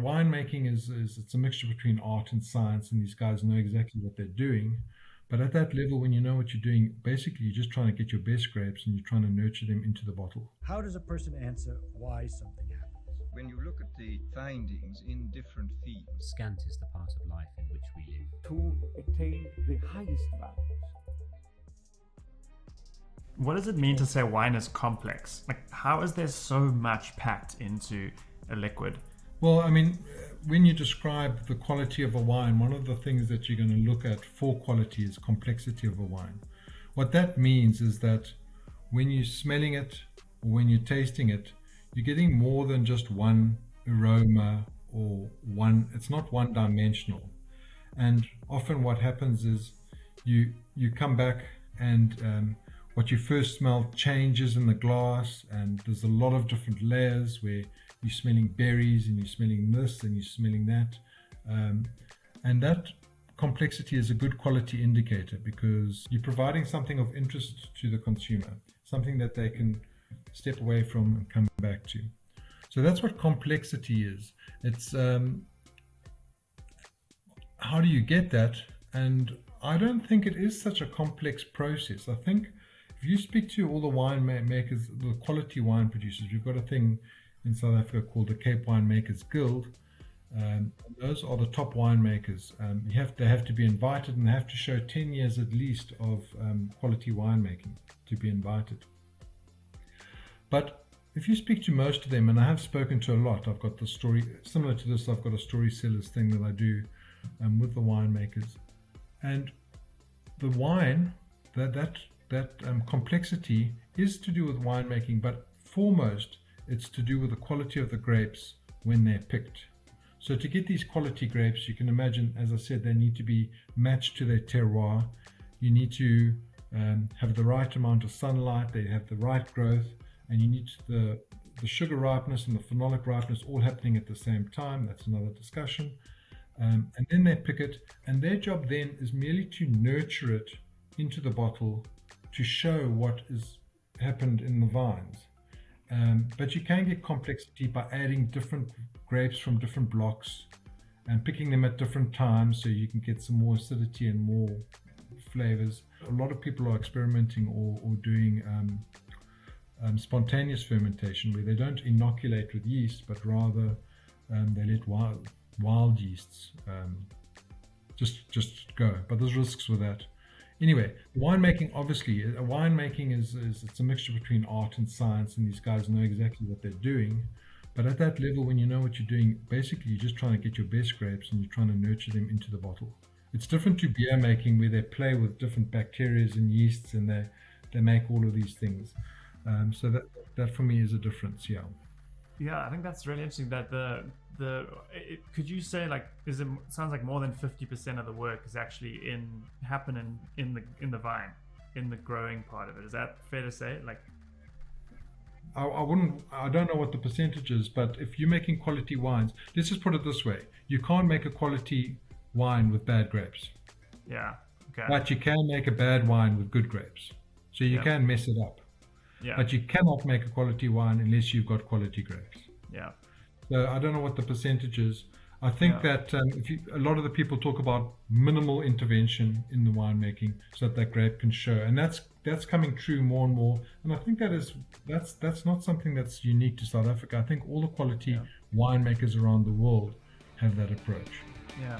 winemaking is it's a mixture between art and science, and these guys know exactly what they're doing. But at that level, when you know what you're doing, basically you're just trying to get your best grapes and you're trying to nurture them into the bottle. How does a person answer why something happens? When you look at the findings in different fields, Scant is the part of life in which we live. To attain the highest values. What does it mean to say wine is complex? Like, how is there so much packed into a liquid? Well, I mean, when you describe the quality of a wine, one of the things that you're going to look at for quality is complexity of a wine. What that means is that when you're smelling it or when you're tasting it, you're getting more than just one aroma or one, it's not one dimensional. And often what happens is you come back and what you first smell changes in the glass, and there's a lot of different layers where you're smelling berries and you're smelling this and you're smelling that. And that complexity is a good quality indicator because you're providing something of interest to the consumer, something that they can step away from and come back to. So that's what complexity is. It's how do you get that? And I don't think it is such a complex process. I think if you speak to all the winemakers, the quality wine producers, we've got a thing in South Africa called the Cape Winemakers Guild. Those are the top winemakers. They have to be invited, and they have to show 10 years at least of quality winemaking to be invited. But if you speak to most of them, and I have spoken to a lot, I've got the story, similar to this, I've got a story sellers thing that I do with the winemakers. And the wine, that complexity is to do with winemaking, but foremost, it's to do with the quality of the grapes when they're picked. So to get these quality grapes, you can imagine, as I said, they need to be matched to their terroir. You need to have the right amount of sunlight, they have the right growth, and you need the sugar ripeness and the phenolic ripeness all happening at the same time. That's another discussion. And then they pick it, and their job then is merely to nurture it into the bottle to show what has happened in the vines. But you can get complexity by adding different grapes from different blocks and picking them at different times so you can get some more acidity and more flavors. A lot of people are experimenting or doing spontaneous fermentation, where they don't inoculate with yeast, but rather they let wild yeasts just go. But there's risks with that. Anyway, winemaking, obviously, is it's a mixture between art and science, and these guys know exactly what they're doing. But at that level, when you know what you're doing, basically you're just trying to get your best grapes and you're trying to nurture them into the bottle. It's different to beer making, where they play with different bacteria and yeasts, and they make all of these things. So that for me is a difference. Yeah, I think that's really interesting. That could you say, like, sounds like more than 50% of the work is actually happening in the vine, in the growing part of it. Is that fair to say? Like, I don't know what the percentage is, but if you're making quality wines, let's just put it this way: you can't make a quality wine with bad grapes. Yeah. Okay. But you can make a bad wine with good grapes. So you can mess it up. Yeah. But you cannot make a quality wine unless you've got quality grapes. Yeah. So I don't know what the percentage is. I think that a lot of the people talk about minimal intervention in the winemaking so that grape can show, and that's coming true more and more. And I think that's not something that's unique to South Africa. I think all the quality winemakers around the world have that approach. Yeah.